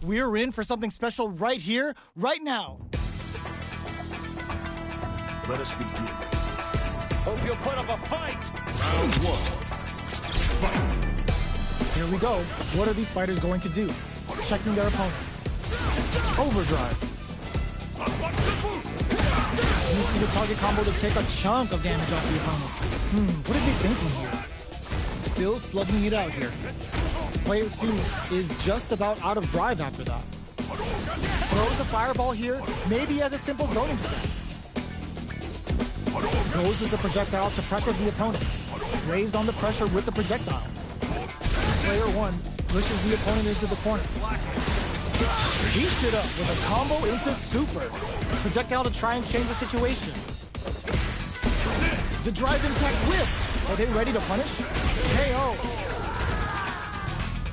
We're in for something special right here, right now. Let us begin. Hope you'll put up a fight! Round one. Fight. Here we go. What are these fighters going to do? Checking their opponent. Overdrive. Use the target combo to take a chunk of damage off the opponent. What are they thinking here? Still slugging it out here. Player 2 is just about out of drive after that. Throws a fireball here, maybe as a simple zoning strat. Goes with the projectile to pressure the opponent. Raised on the pressure with the projectile. Player 1 pushes the opponent into the corner. Beats it up with a combo into super. Projectile to try and change the situation. The drive impact whip. Are they ready to punish? KO.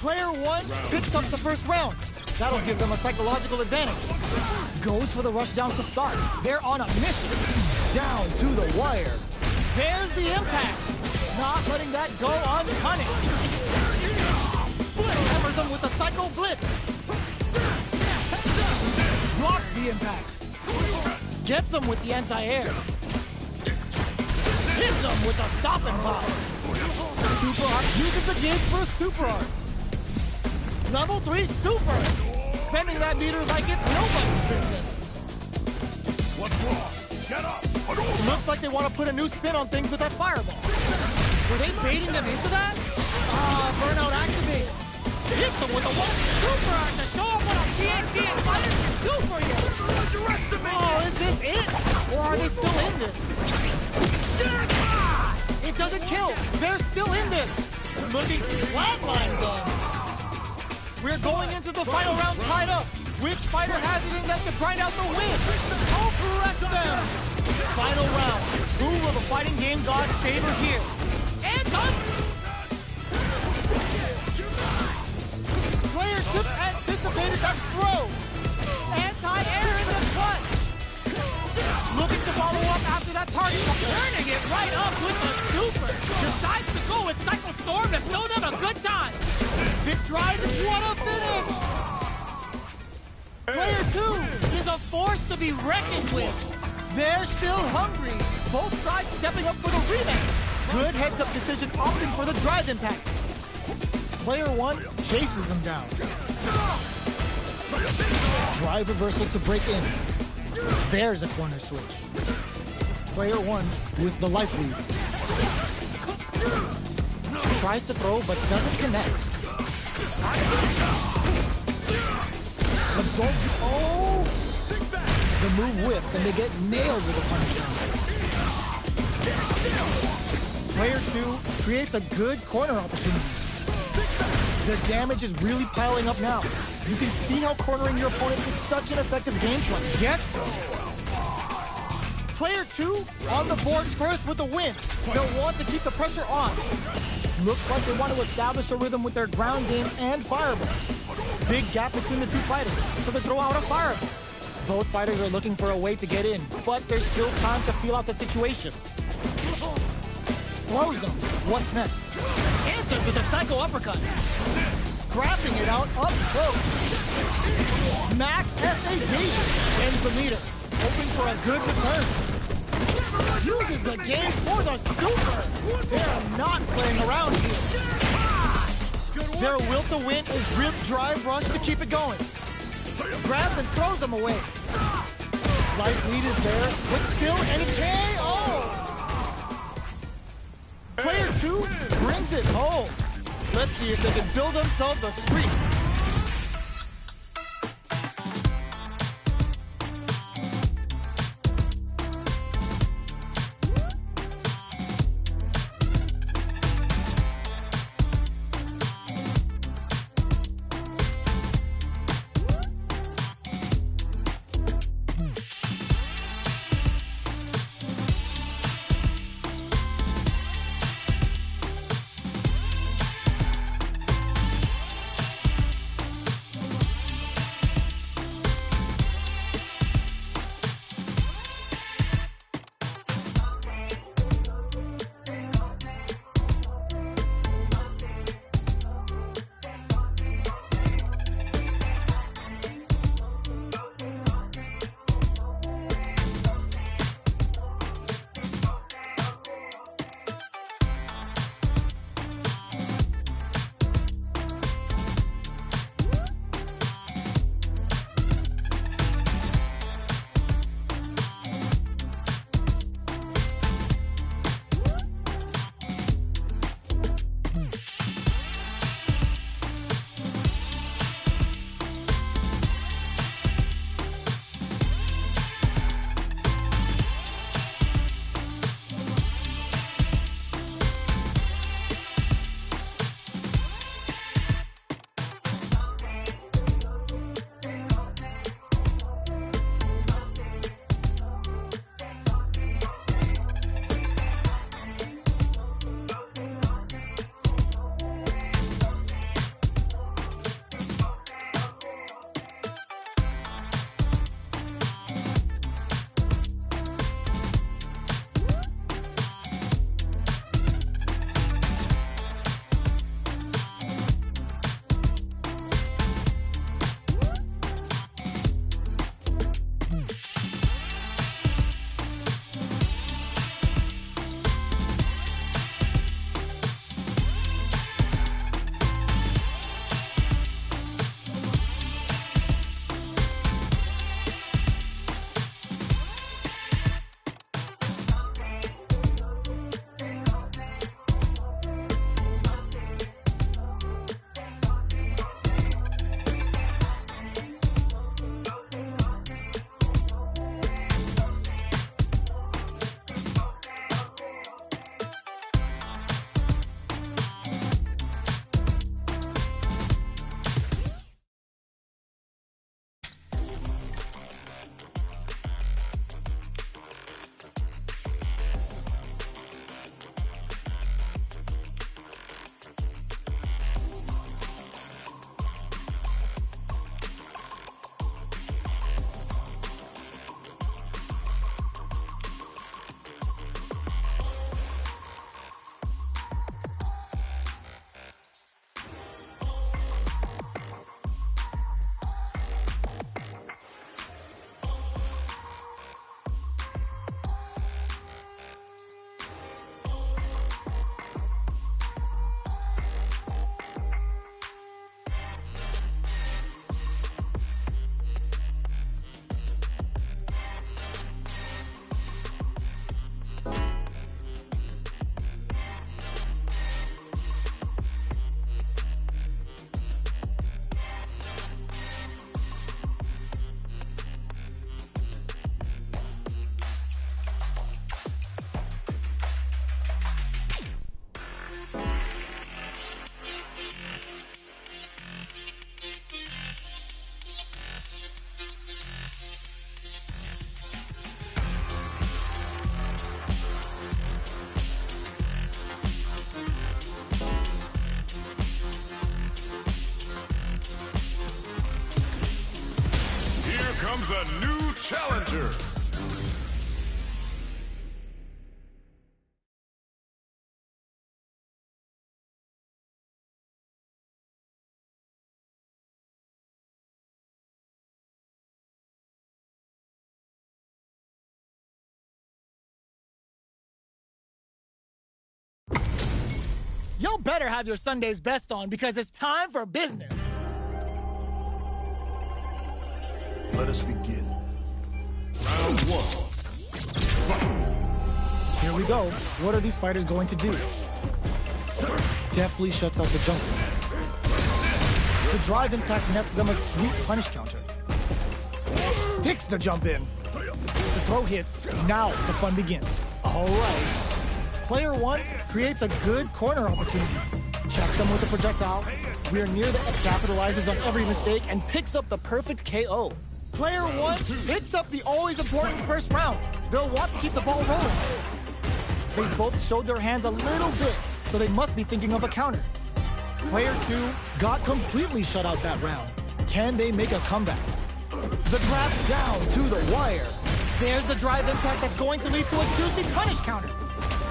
Player 1 picks up the first round. That'll give them a psychological advantage. Goes for the rush down to start. They're on a mission. Down to the wire. There's the impact. Not letting that go unpunished. Hammers them with a psycho blitz. Blocks the impact. Gets them with the anti-air. Hits them with a stop and pop. Super Art uses the gauge for a Super Art. Level 3 Super. Spending that meter like it's nobody's business. What's wrong? Get up! Looks like they want to put a new spin on things with that fireball. Were they baiting them into that? Burnout activates. Hit them with a Super Art to show them what a PhD and fighters can do for you. Oh, is this it? Or are they still in this? It doesn't kill. They're still in this. Looking flatline zone. We're going into the final round tied up. Which fighter has it in them to grind out the win? Overrest them. Final round. Who will the fighting game gods favor here? Anton! Player 2 anticipated that throw. Anti-air in the clutch. Looking to follow up after that target. Turning it right up with the super. Decides to go with Cycle Storm to show them a good time. Big drive, what a finish. Player 2 is a force to be reckoned with. They're still hungry. Both sides stepping up for the rematch. Good heads-up decision opting for the drive impact. Player 1 chases them down. Drive reversal to break in. There's a corner switch. Player 1 with the life lead. Tries to throw but doesn't connect. Absorbs the... Oh! The move whips and they get nailed with a punish down. Player 2 creates a good corner opportunity. The damage is really piling up now. You can see how cornering your opponent is such an effective gameplay. Gets some. Player 2 on the board first with a win. They'll want to keep the pressure on. Looks like they want to establish a rhythm with their ground game and fireball. Big gap between the two fighters, so they throw out a fireball. Both fighters are looking for a way to get in, but there's still time to feel out the situation. Blows them. What's next? Answers with a psycho uppercut. Scrapping it out up close. Max SA gauge ends the meter, hoping for a good return. Uses the gauge for the super. They're not playing around here. Their will to win is rip drive rush to keep it going. Grabs and throws them away. Life lead is there, but still any KO. Player 2 brings it home. Let's see if they can build themselves a streak. comes a new challenger. Y'all better have your Sunday's best on because it's time for business. Let us begin. Round one. Fight. Here we go. What are these fighters going to do? Deftly shuts out the jump. The drive impact nets them a sweet punish counter. Sticks the jump in. The throw hits. Now the fun begins. All right. Player one creates a good corner opportunity. Checks them with a projectile. We're near the F, capitalizes on every mistake and picks up the perfect KO. Player one picks up the always important first round. They'll want to keep the ball rolling. They both showed their hands a little bit, so they must be thinking of a counter. Player two got completely shut out that round. Can they make a comeback? The draft down to the wire. There's the drive impact that's going to lead to a juicy punish counter.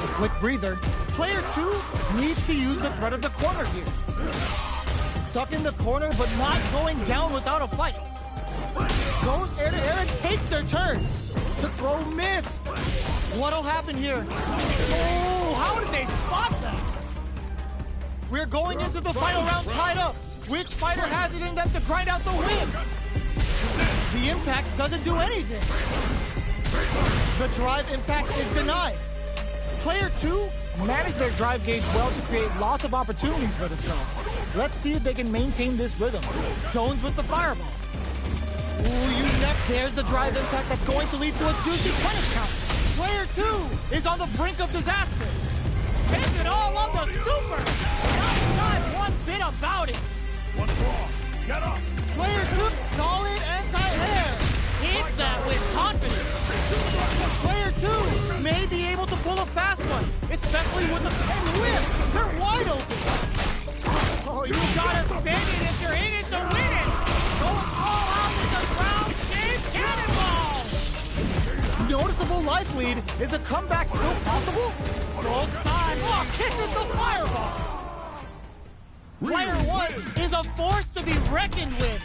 A quick breather. Player two needs to use the threat of the corner here. Stuck in the corner, but not going down without a fight. Goes air to air and takes their turn. The throw missed. What'll happen here? Oh, how did they spot that? We're going into the final round tied up. Which fighter has it in them to grind out the win? The impact doesn't do anything. The drive impact is denied. Player two managed their drive gauge well to create lots of opportunities for themselves. Let's see if they can maintain this rhythm. Zones with the fireball. Ooh, you neck. There's the drive impact that's going to lead to a juicy punish count. Player two is on the brink of disaster. Spends it all on the super. Not shy one bit about it. What's wrong? Get up. Player two, solid anti-air. Hits that with confidence. Player two may be able to pull a fast one, especially with the and whip. They're wide open. Oh, you gotta spin it if you're in it to win it. Goes all out with the ground-shaped cannonball. Noticeable life lead. Is a comeback still possible? Both sides. Oh, kisses the fireball. Player one is a force to be reckoned with.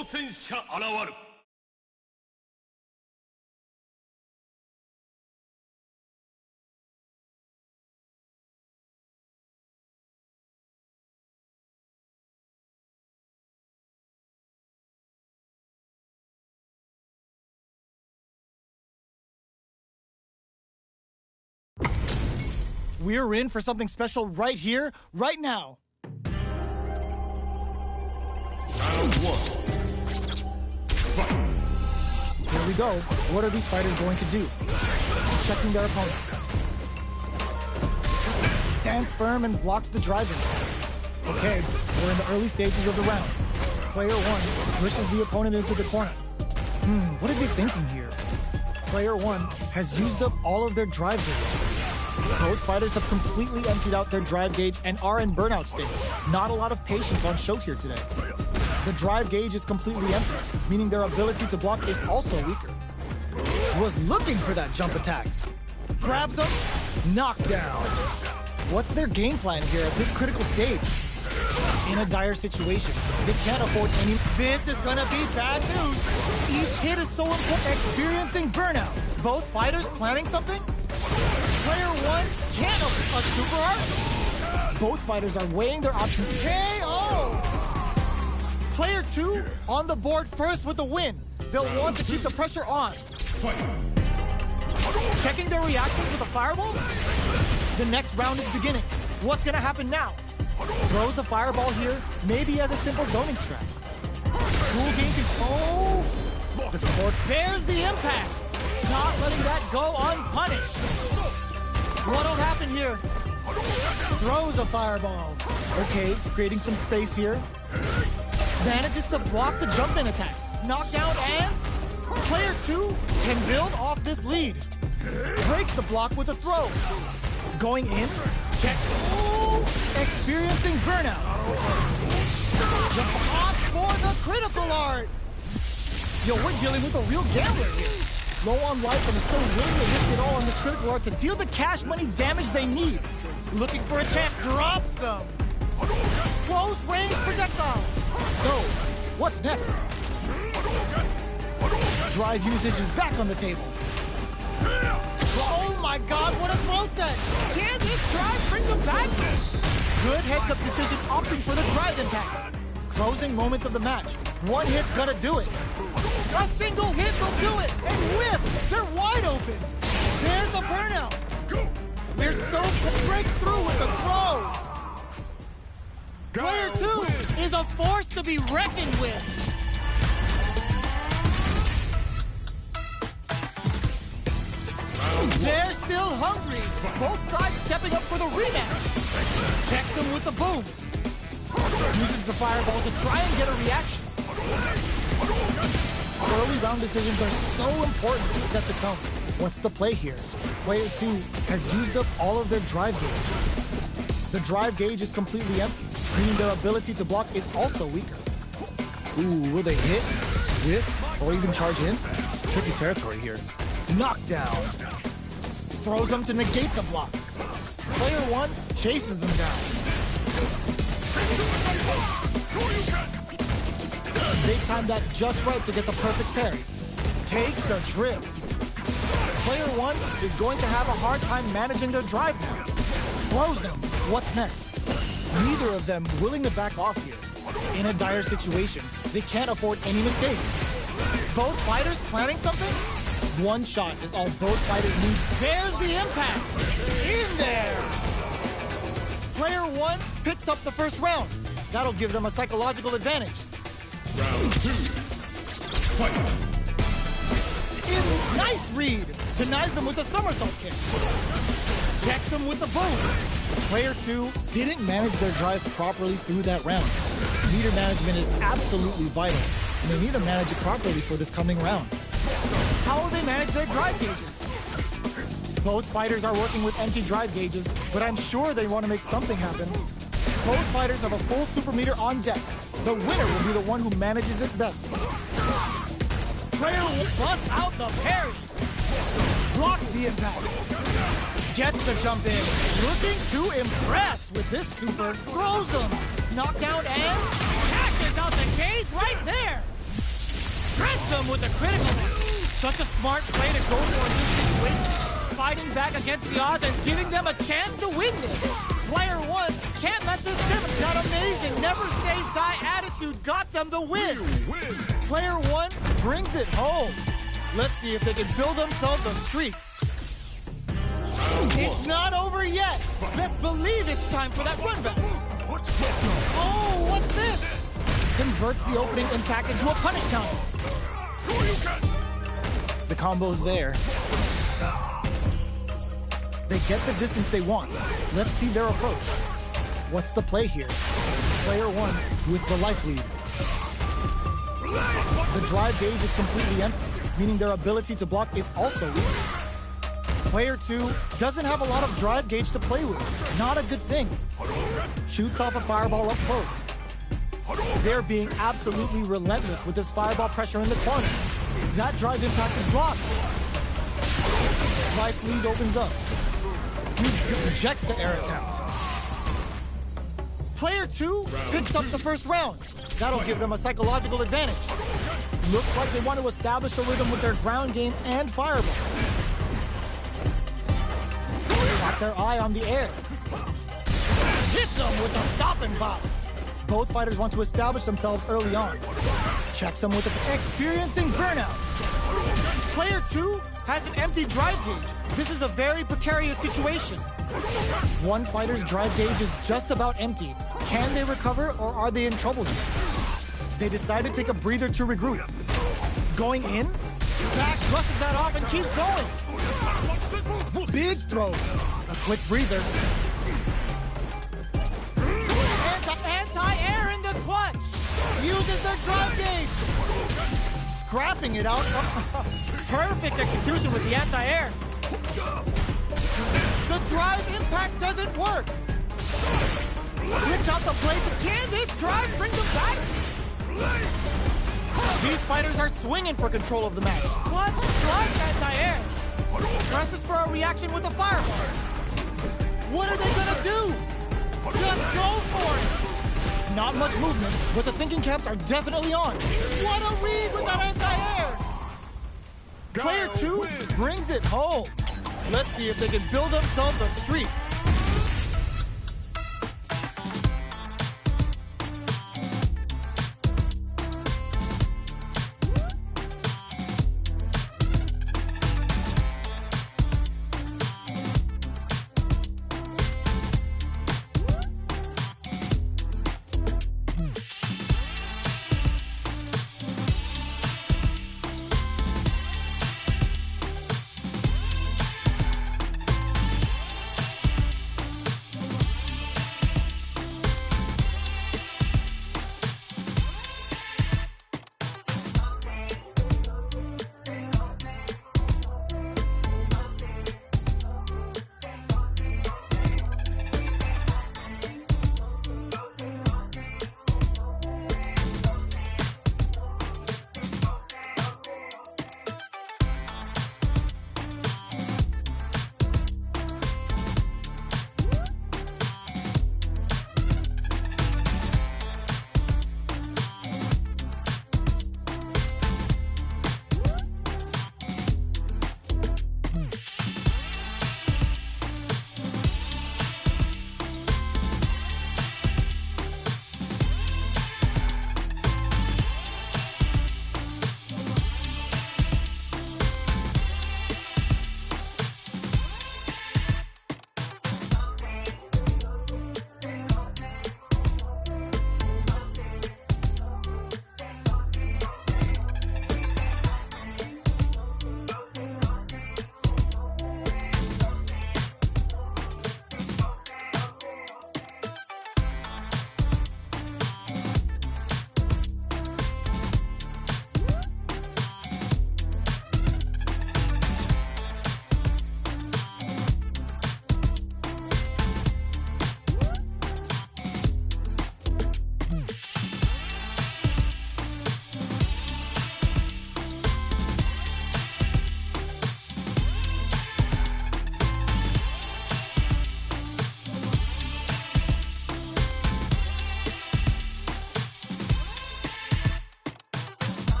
挑戦者現る We're in for something special right here, right now. Round 1. Fight. Here we go. What are these fighters going to do? Checking their opponent. Stands firm and blocks the driver. Okay, we're in the early stages of the round. Player 1 pushes the opponent into the corner. What are they thinking here? Player 1 has used up all of their drive gauge. Both fighters have completely emptied out their drive gauge and are in burnout state. Not a lot of patience on show here today. The drive gauge is completely empty, meaning their ability to block is also weaker. Was looking for that jump attack. Grabs him, knockdown. What's their game plan here at this critical stage? In a dire situation, they can't afford any... This is gonna be bad news. Each hit is so important. Experiencing burnout. Both fighters planning something? Player 1 can't open a super art. Both fighters are weighing their options. KO! Player 2 on the board first with the win. They'll want to keep the pressure on. Checking their reactions with a fireball? The next round is beginning. What's gonna happen now? Throws a fireball here, maybe as a simple zoning strat. Cool game control. There's the impact. Not letting that go unpunished. What'll happen here? Throws a fireball. Okay, creating some space here. Manages to block the jump-in attack. Knockdown and... Player 2 can build off this lead. Breaks the block with a throw. Going in. Check. Ooh, experiencing burnout. The pop for the critical art. Yo, we're dealing with a real gambler here. Low on life and is still willing to risk it all on this critical art to deal the cash money damage they need. Looking for a champ, drops them. Close range projectile. So, what's next? Drive usage is back on the table. Oh my god, what a throw tech! Can this drive bring them back? Good heads-up decision opting for the drive impact. Closing moments of the match. One hit's gonna do it. A single hit will do it! And whiffs! They're wide open! There's a burnout! They're so break through with the throw! Player 2 is a force to be reckoned with! They're still hungry! Both sides stepping up for the rematch! Checks them with the boom! Uses the fireball to try and get a reaction. Early round decisions are so important to set the tone. What's the play here? Player 2 has used up all of their drive gauge. The drive gauge is completely empty, meaning their ability to block is also weaker. Ooh, will they hit, whiff, or even charge in? Tricky territory here. Knockdown. Throws them to negate the block. Player 1 chases them down. They timed that just right to get the perfect parry. Takes a trip. Player 1 is going to have a hard time managing their drive now. Throws them. What's next? Neither of them willing to back off here. In a dire situation, they can't afford any mistakes. Both fighters planning something? One shot is all both fighters need. There's the impact! In there! Player 1 picks up the first round. That'll give them a psychological advantage. Round 2. Fight. Nice read! Denies them with a somersault kick. Checks them with the boom. Player 2 didn't manage their drive properly through that round. Meter management is absolutely vital, and they need to manage it properly for this coming round. How will they manage their drive gauges? Both fighters are working with empty drive gauges, but I'm sure they want to make something happen. Both fighters have a full super meter on deck. The winner will be the one who manages it best. Player busts out the parry. Blocks the impact. Gets the jump in. Looking to impress with this super. Throws them. Knockdown and cashes out the cage right there. Shreds them with a critical hit. Such a smart play to go for in this situation. Fighting back against the odds and giving them a chance to win this. Player 1 can't let this slip. That amazing never say die attitude got them the win. Player 1 brings it home. Let's see if they can build themselves a streak. It's not over yet. Best believe it's time for that run back. Oh, what's this? Converts the opening impact into a punish counter. The combo's there. They get the distance they want. Let's see their approach. What's the play here? Player 1 with the life lead. The drive gauge is completely empty, meaning their ability to block is also weak. Player 2 doesn't have a lot of drive gauge to play with. Not a good thing. Shoots off a fireball up close. They're being absolutely relentless with this fireball pressure in the corner. That drive impact is blocked. Life lead opens up. He rejects the air attempt. Player 2 picks up the first round. That'll give them a psychological advantage. Looks like they want to establish a rhythm with their ground game and fireball. Got their eye on the air. Hits them with a stop and pop. Both fighters want to establish themselves early on. Checks them with experiencing burnout. Player 2 has an empty drive gauge. This is a very precarious situation. One fighter's drive gauge is just about empty. Can they recover or are they in trouble here? They decide to take a breather to regroup. Going in, Back brushes that off and keeps going. Big throws. A quick breather. Anti-air in the clutch. Uses their drive gauge. Scrapping it out. Perfect execution with the anti-air. The drive impact doesn't work. Hits out the blades. Can this drive bring them back? These fighters are swinging for control of the match. Clutch strike anti-air. Presses for a reaction with a fireball. What are they gonna do? Just go for it. Not much movement, but the thinking caps are definitely on. What a read with that anti-air. Player 2 brings it home. Let's see if they can build themselves a streak.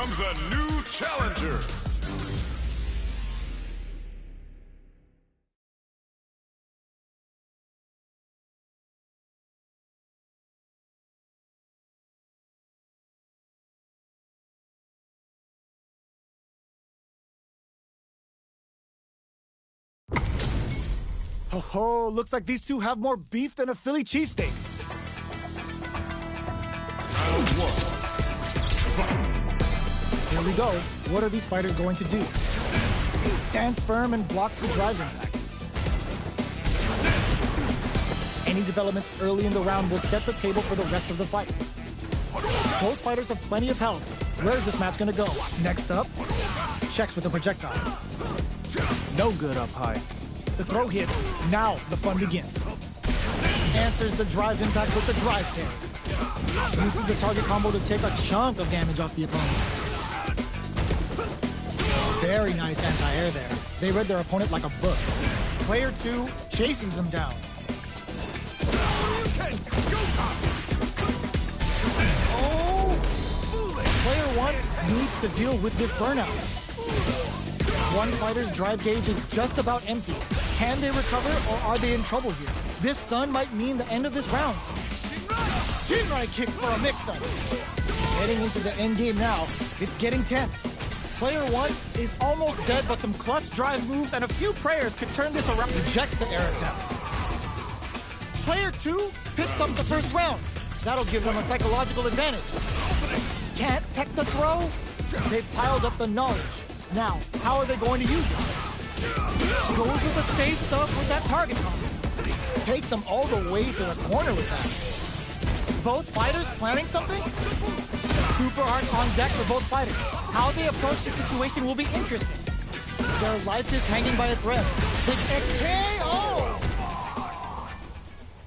comes a new challenger. Ho ho, looks like these two have more beef than a Philly cheesesteak. Round one. Fight. Here we go. What are these fighters going to do? Stands firm and blocks the drive impact. Any developments early in the round will set the table for the rest of the fight. Both fighters have plenty of health. Where is this match gonna go? Next up, checks with the projectile. No good up high. The throw hits. Now the fun begins. Answers the drive impact with the drive kick. Uses the target combo to take a chunk of damage off the opponent. Very nice anti-air there. They read their opponent like a book. Player 2 chases them down. Oh! Player 1 needs to deal with this burnout. One fighter's drive gauge is just about empty. Can they recover, or are they in trouble here? This stun might mean the end of this round. Jinrai kick for a mix-up. Heading into the end game now, it's getting tense. Player 1 is almost dead, but some clutch drive moves and a few prayers could turn this around. Rejects the air attempt. Player 2 picks up the first round. That'll give them a psychological advantage. Can't tech the throw? They've piled up the knowledge. Now, how are they going to use it? Goes with the safe stuff with that target combo. Takes them all the way to the corner with that. Both fighters planning something? Super art on deck for both fighters. How they approach the situation will be interesting. Their life is hanging by a thread. KO!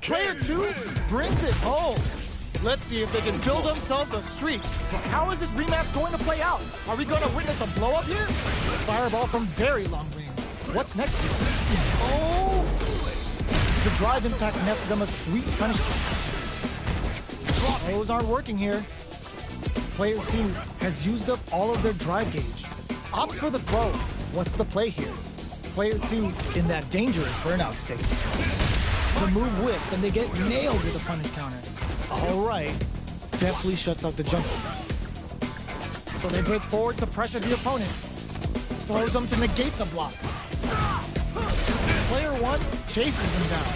Player 2 brings it home. Let's see if they can build themselves a streak. How is this rematch going to play out? Are we going to witness a blow-up here? Fireball from very long range. What's next here? Oh! The drive impact nets them a sweet punishment. Those aren't working here. Player 2 has used up all of their drive gauge. Opts for the throw. What's the play here? Player 2 in that dangerous burnout state. The move whips and they get nailed with a punish counter. All right. Deftly shuts out the jumper. So they break forward to pressure the opponent. Throws them to negate the block. Player 1 chases them down.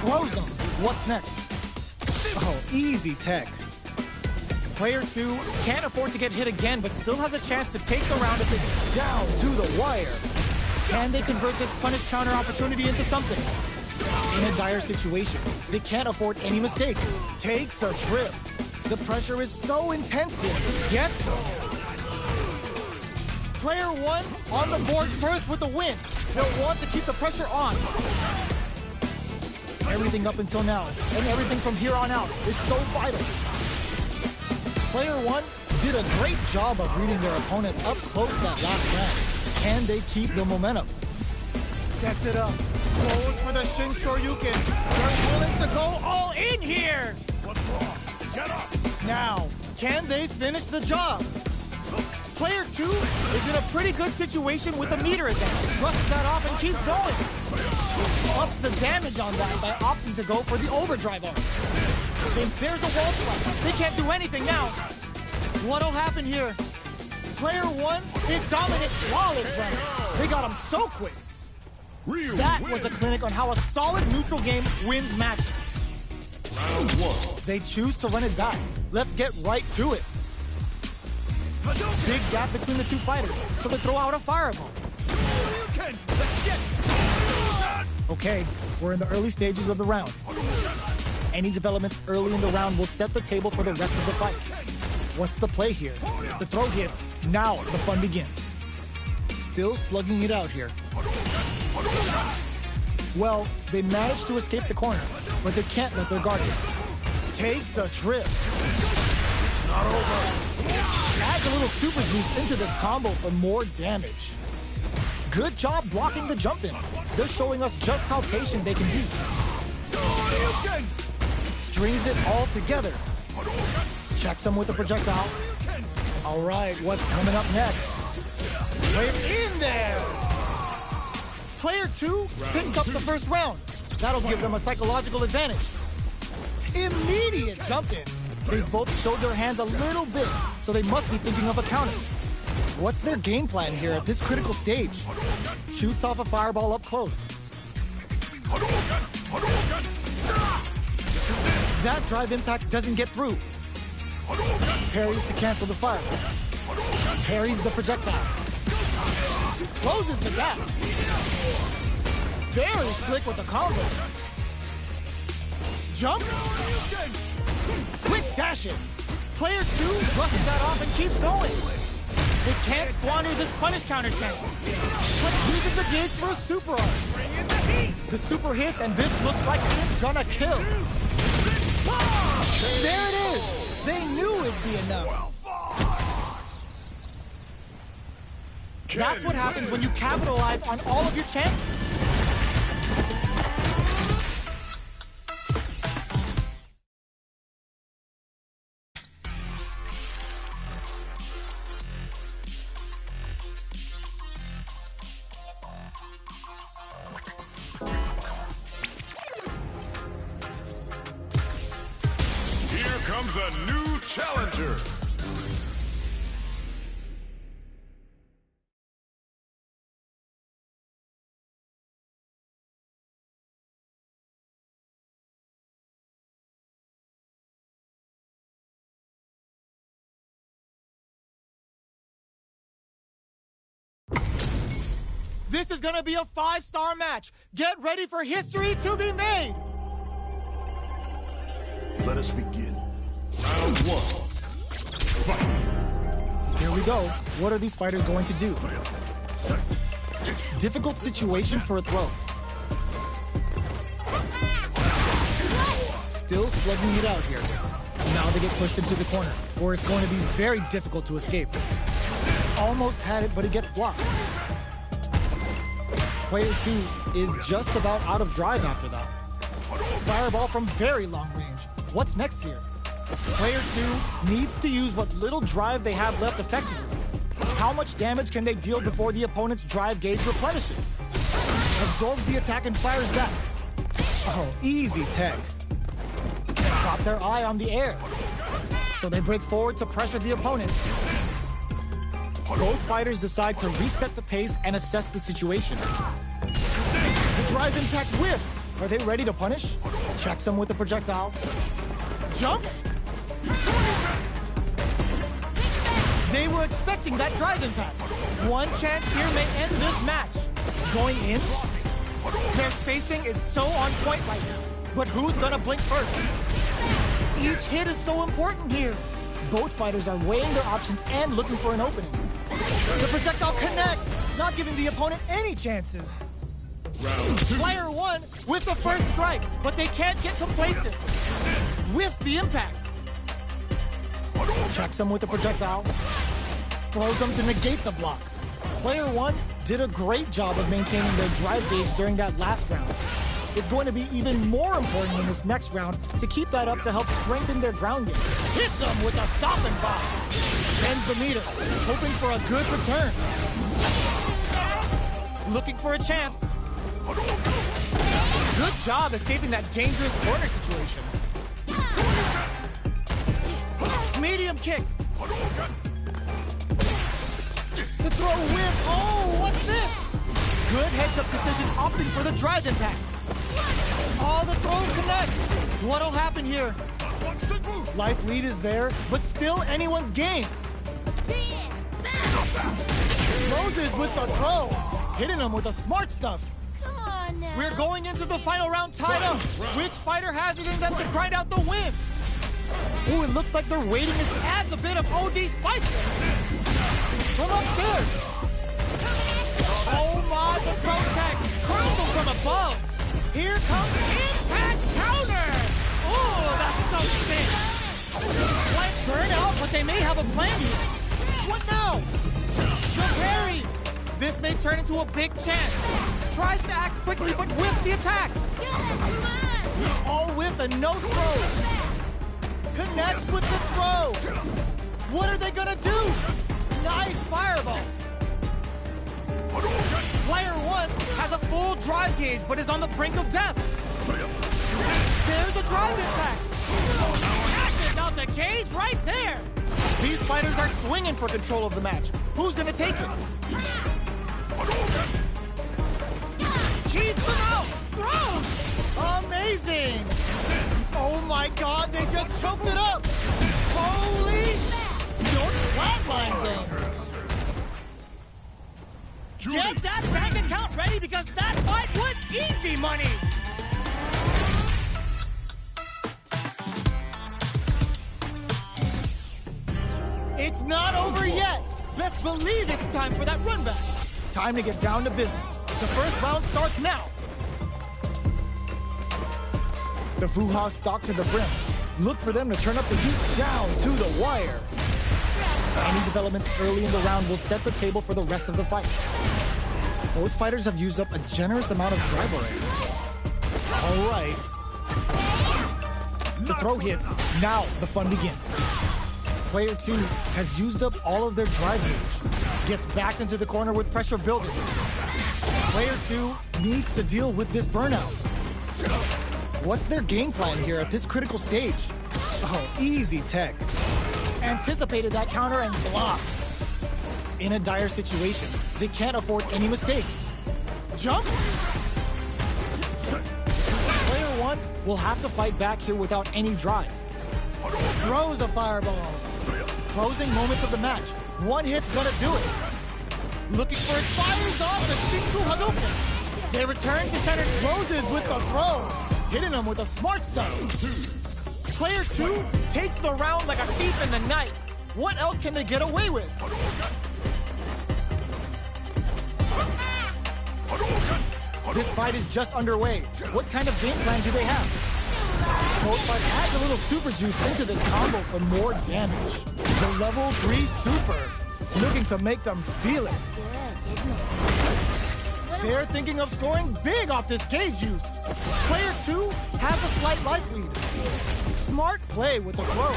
Throws them. What's next? Oh, easy tech. Player 2 can't afford to get hit again, but still has a chance to take the round if it's down to the wire. Can they convert this punish counter opportunity into something? In a dire situation, they can't afford any mistakes. Takes a trip. The pressure is so intense here. Gets them. Player 1 on the board first with the win. They'll want to keep the pressure on. Everything up until now, and everything from here on out, is so vital. Player 1 did a great job of reading their opponent up close that last round. Can they keep the momentum? Sets it up. Goes for the Shin Shoryuken. They're willing to go all in here. What's wrong? Get up! Now, can they finish the job? Player 2 is in a pretty good situation with a meter advantage. Brushes that off and keeps going. Ups the damage on that by opting to go for the overdrive arm. Then there's a wall strike. They can't do anything now. What'll happen here? Player 1 is dominant, flawless runner. They got him so quick. That was a clinic on how a solid neutral game wins matches. Round 1. They choose to run it back. Let's get right to it. Big gap between the two fighters, so they throw out a fireball. Okay, we're in the early stages of the round. Any developments early in the round will set the table for the rest of the fight. What's the play here? The throw hits. Now the fun begins. Still slugging it out here. Well, they managed to escape the corner, but they can't let their guard down. Takes a trip. It's not over. Adds a little super juice into this combo for more damage. Good job blocking the jump in. They're showing us just how patient they can be. Strings it all together. Checks him with a projectile. All right, what's coming up next? Play it in there! Player 2 picks up the first round. That'll give them a psychological advantage. Immediate jump in. They both showed their hands a little bit, so they must be thinking of a counter. What's their game plan here at this critical stage? Shoots off a fireball up close. That drive impact doesn't get through. Parries to cancel the fireball. Parries the projectile. Closes the gap. Very slick with the combo. Jump. Quick dash it. Player 2 brushes that off and keeps going. They can't squander this punish counter chance. But uses the gauge for a super art. The super hits, and this looks like it's gonna kill. There it is. They knew it'd be enough. That's what happens when you capitalize on all of your chances. Here comes a new challenger. This is gonna be a 5-star match. Get ready for history to be made. Let us begin. Round 1. Fight. Here we go. What are these fighters going to do? Difficult situation for a throw. Still slugging it out here. Now they get pushed into the corner, where it's going to be very difficult to escape. Almost had it, but it gets blocked. Player 2 is just about out of drive after that. Fireball from very long range. What's next here? Player 2 needs to use what little drive they have left effectively. How much damage can they deal before the opponent's drive gauge replenishes? Absorbs the attack and fires back. Oh, easy tech. Got their eye on the air. So they break forward to pressure the opponent. Both fighters decide to reset the pace and assess the situation. The drive impact whiffs. Are they ready to punish? Checks them with the projectile. Jumps? They were expecting that drive impact. One chance here may end this match. Going in? Their spacing is so on point right now. But who's gonna blink first? Each hit is so important here. Both fighters are weighing their options and looking for an opening. The projectile connects, not giving the opponent any chances. Round 2. Player 1 with the first strike, but they can't get complacent. Whiffs the impact. Checks them with the projectile. Throws them to negate the block. Player 1 did a great job of maintaining their drive gauge during that last round. It's going to be even more important in this next round to keep that up to help strengthen their ground game. Hits them with a stopping bomb. Bends the meter, hoping for a good return. Looking for a chance. Good job escaping that dangerous corner situation. Medium kick. The throw whiff. Oh, what's this? Good heads-up decision, opting for the drive impact. Oh, the throw connects. What'll happen here? Life lead is there, but still anyone's game. Moses with the throw. Hitting him with the smart stuff. Come on now. We're going into the final round tied up. Which fighter has it in them to grind out the win? Ooh, it looks like their waiting just adds a bit of OD spice. From upstairs. Oh my, the protect. Crumble from above. Here comes impact counter. Ooh, that's so sick. Like burnout, but they may have a plan here. What now? The parry. This may turn into a big chance. Tries to act quickly, but whiffs the attack. Good, come on. All whiff and no throw. Connects with the throw. What are they gonna do? Nice fireball. Player 1 has a full drive gauge, but is on the brink of death. There's a drive impact. Actions out the cage right there. These fighters are swinging for control of the match. Who's gonna take it? Keeps him out. Throws. Amazing. Oh my God, they just choked it up. Holy. Don't flatline zone. Get that bank account ready because that fight was easy money! It's not over yet! Best believe it's time for that run back. Time to get down to business. The first round starts now. The Fuha stalk to the brim. Look for them to turn up the heat down to the wire. Any developments early in the round will set the table for the rest of the fight. Both fighters have used up a generous amount of drive already. All right. The throw hits. Now the fun begins. Player 2 has used up all of their drive gauge. Gets backed into the corner with pressure building. Player 2 needs to deal with this burnout. What's their game plan here at this critical stage? Oh, easy tech. Anticipated that counter and blocks. In a dire situation, they can't afford any mistakes. Jump! Player 1 will have to fight back here without any drive. Throws a fireball. Closing moments of the match. One hit's gonna do it. Looking for it, fires off the Shinku Hadouken. They return to center, closes with the throw. Hitting them with a smart stuff. Player 2 takes the round like a thief in the night. What else can they get away with? This fight is just underway. What kind of game plan do they have? But adds a little super juice into this combo for more damage. The level 3 super, looking to make them feel it. Good, didn't it? They're thinking of scoring big off this cage use. Player 2 has a slight life lead. Smart play with the throw.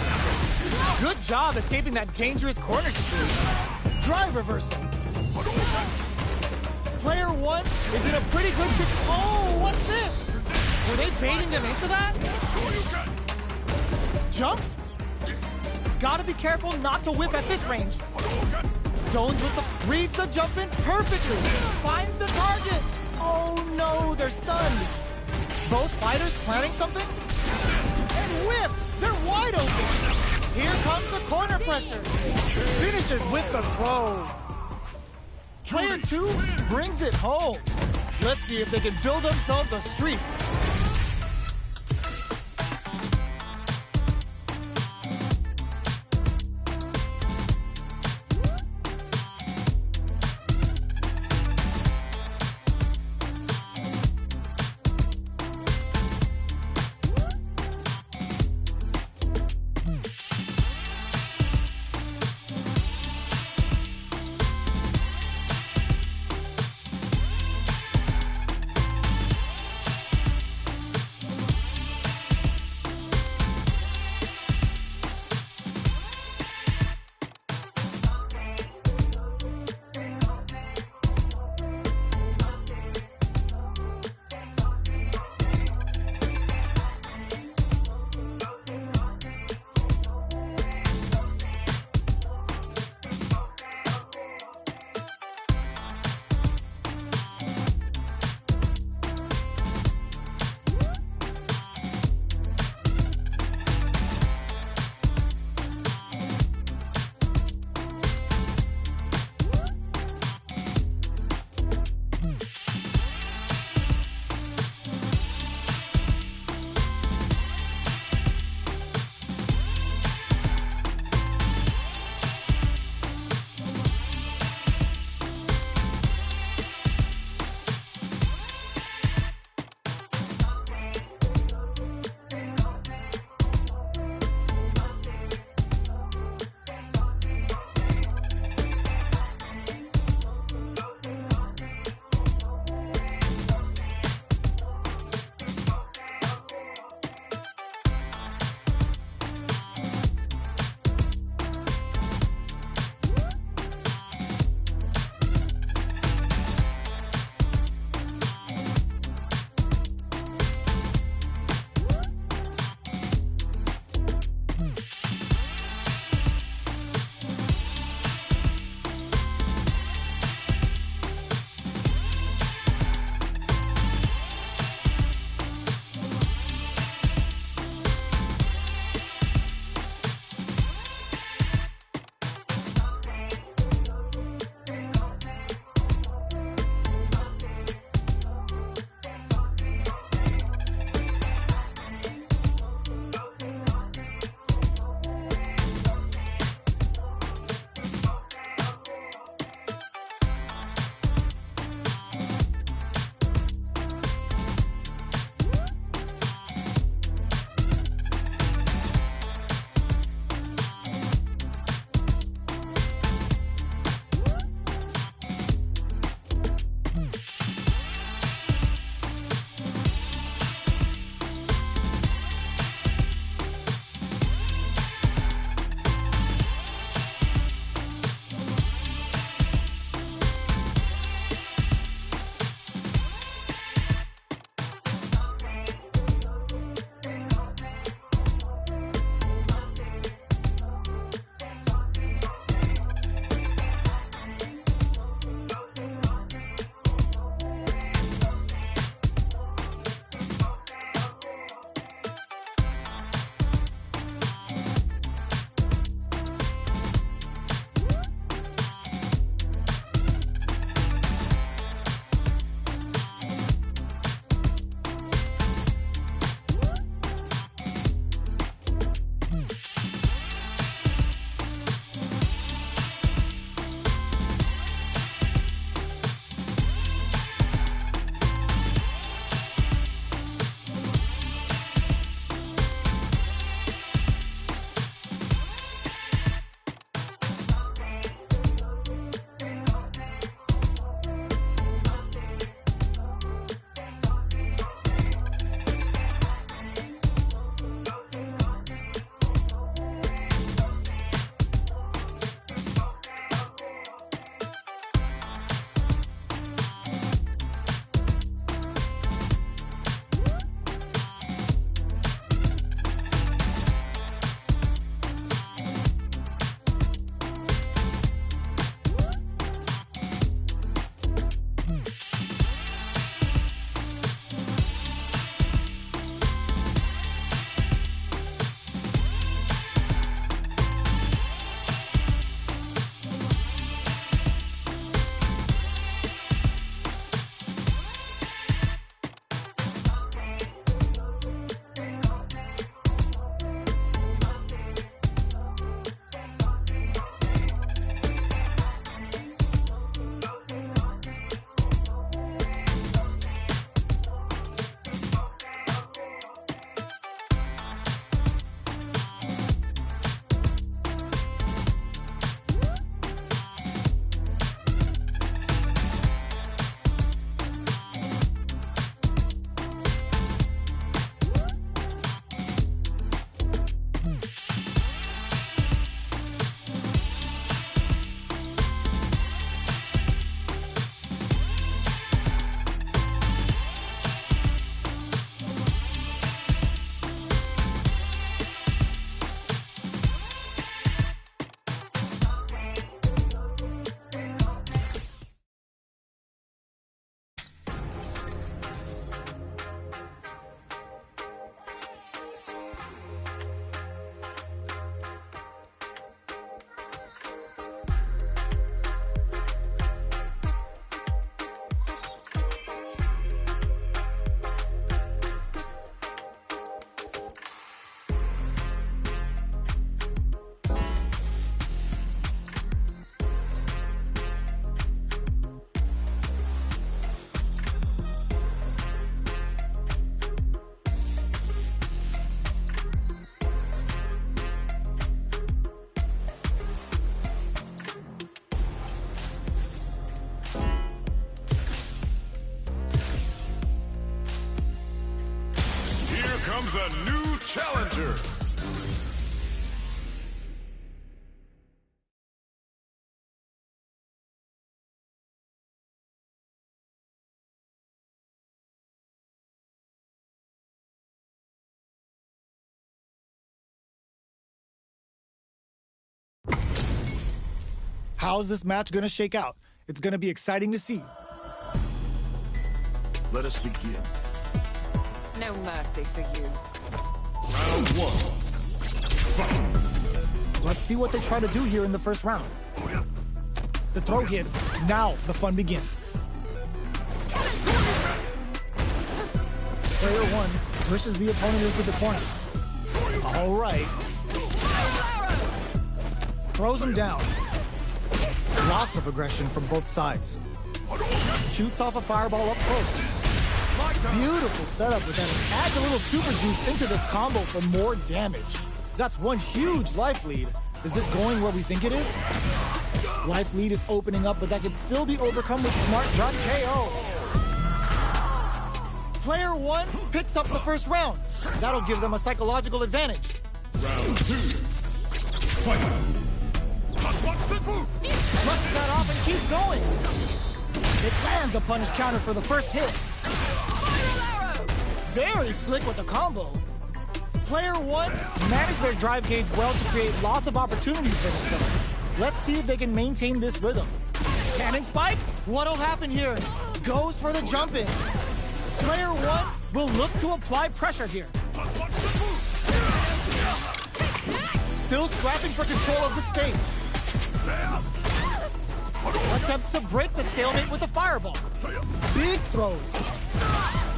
Good job escaping that dangerous corner situation. Drive reversal. Player 1 is in a pretty good situation. Oh, what's this? Were they baiting them into that? Jumps? Gotta be careful not to whiff at this range. Zones with the... reads the jump in perfectly. Finds the target. Oh no, they're stunned. Both fighters planning something? And whiffs! They're wide open! Here comes the corner pressure. Finishes with the throw. Player 2 brings it home. Let's see if they can build themselves a streak. comes a new challenger. How's this match gonna shake out? It's gonna be exciting to see. Let us begin. No mercy for you. Round one. Fight. Let's see what they try to do here in the first round. The throw hits, now the fun begins. Player one pushes the opponent into the corner. All right. Throws him down. Lots of aggression from both sides. Shoots off a fireball up close. Beautiful setup with that. Adds a little super juice into this combo for more damage. That's one huge life lead. Is this going where we think it is? Life lead is opening up, but that can still be overcome with smart drop KO. Player one picks up the first round. That'll give them a psychological advantage. Round two. Fight. Brushes that off and keeps going. It lands a punish counter for the first hit. Very slick with the combo. Player one managed their drive gauge well to create lots of opportunities for themselves. Let's see if they can maintain this rhythm. Cannon spike? What'll happen here? Goes for the jump in. Player one will look to apply pressure here. Still scrapping for control of the space. Attempts to break the stalemate with a fireball. Big throws.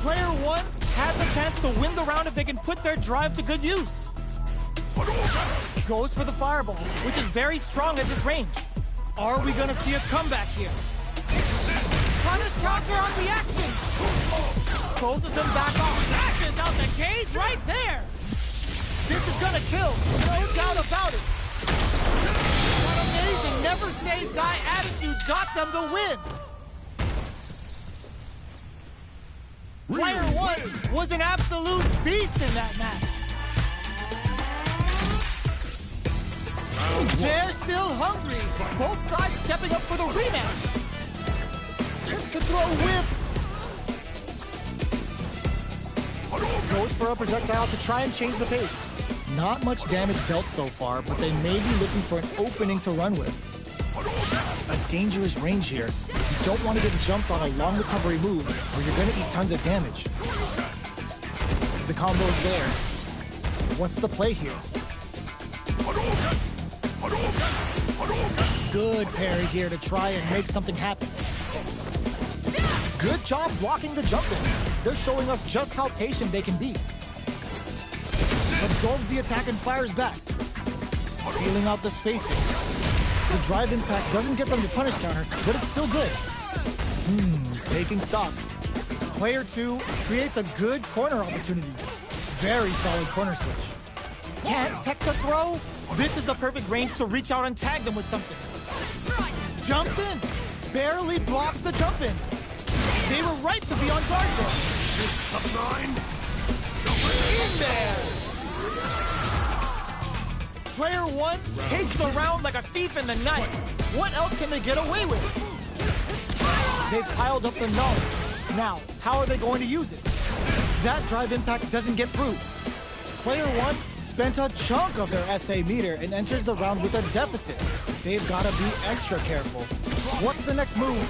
Player one has the chance to win the round if they can put their drive to good use. Goes for the fireball, which is very strong at this range. Are we gonna see a comeback here? Punish counter on reaction. Both of them back off. Dashes out the cage right there. This is gonna kill, no doubt about it. That amazing never say die attitude got them the win. Player one was an absolute beast in that match. They're still hungry. Both sides stepping up for the rematch. The throw whips. Goes for a projectile to try and change the pace. Not much damage dealt so far, but they may be looking for an opening to run with. A dangerous range here. You don't want to get jumped on a long recovery move, or you're going to eat tons of damage. The combo is there. What's the play here? Good parry here to try and make something happen. Good job blocking the jump in. They're showing us just how patient they can be. Absorbs the attack and fires back. Feeling out the spacing. The drive impact doesn't get them the punish counter, but it's still good. Taking stock. Player two creates a good corner opportunity. Very solid corner switch. Can't tech the throw? This is the perfect range to reach out and tag them with something. Jumps in. Barely blocks the jump in. They were right to be on guard there. This of mine. In there. Player one takes the round like a thief in the night. What else can they get away with? They've piled up the knowledge. Now, how are they going to use it? That drive impact doesn't get through. Player one spent a chunk of their SA meter and enters the round with a deficit. They've got to be extra careful. What's the next move?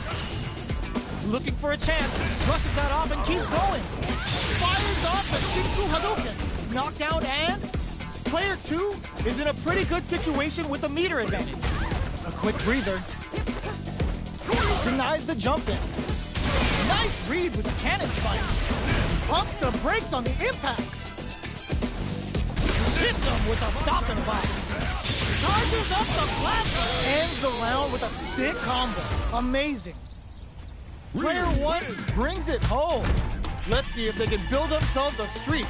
Looking for a chance. Brushes that off and keeps going. Fires off the Shinku Hadouken. Knockdown and... Player two is in a pretty good situation with a meter advantage. A quick breather. Denies the jump in. Nice read with the cannon spike. Pumps the brakes on the impact. Hits them with a stop and pop. Charges up the platform. Ends the round with a sick combo. Amazing. Player one brings it home. Let's see if they can build themselves a streak.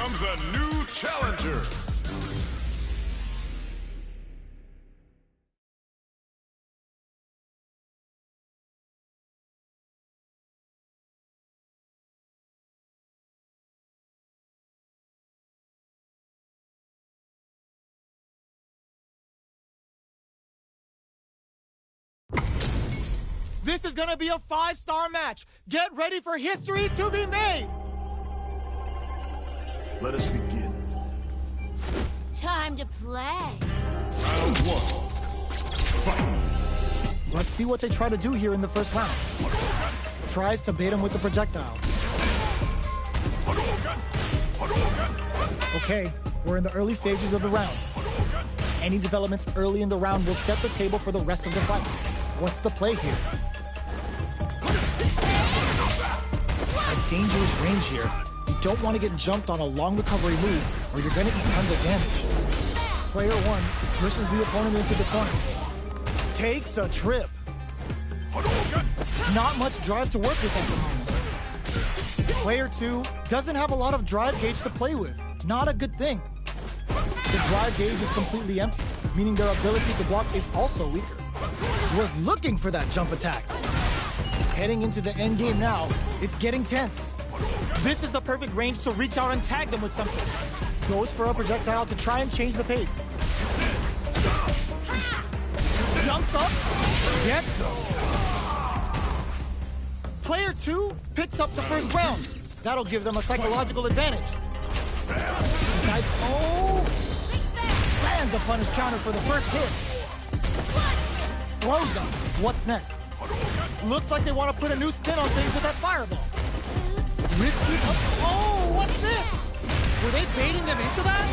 comes a new challenger. This is gonna be a 5-star match. Get ready for history to be made. Let us begin. Time to play. Round 1. Fight. Let's see what they try to do here in the first round. Tries to bait him with the projectile. Okay, we're in the early stages of the round. Any developments early in the round will set the table for the rest of the fight. What's the play here? A dangerous range here. You don't want to get jumped on a long recovery move, or you're going to eat tons of damage. Player 1 pushes the opponent into the corner. Takes a trip. Not much drive to work with at the moment. Player 2 doesn't have a lot of drive gauge to play with. Not a good thing. The drive gauge is completely empty, meaning their ability to block is also weaker. Was looking for that jump attack. Heading into the end game now, it's getting tense. This is the perfect range to reach out and tag them with something. Goes for a projectile to try and change the pace. Jumps up, gets him. Player 2 picks up the first round. That'll give them a psychological advantage. Decides, lands a punish counter for the first hit. Blows him. What's next? Looks like they want to put a new spin on things with that fireball. Risky. Oh, what's this? Were they baiting them into that?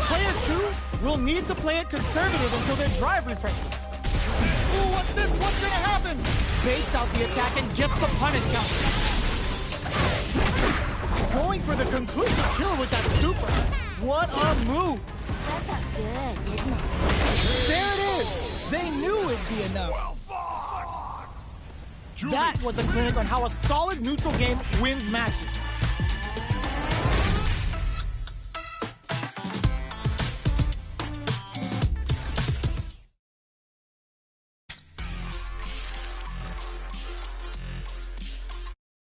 Player 2 will need to play it conservative until their drive refreshes. Ooh, what's this? What's gonna happen? Baits out the attack and gets the punish counter. Going for the conclusive kill with that super. What a move! That felt good, didn't it? There it is! They knew it'd be enough. That was a clinic on how a solid neutral game wins matches.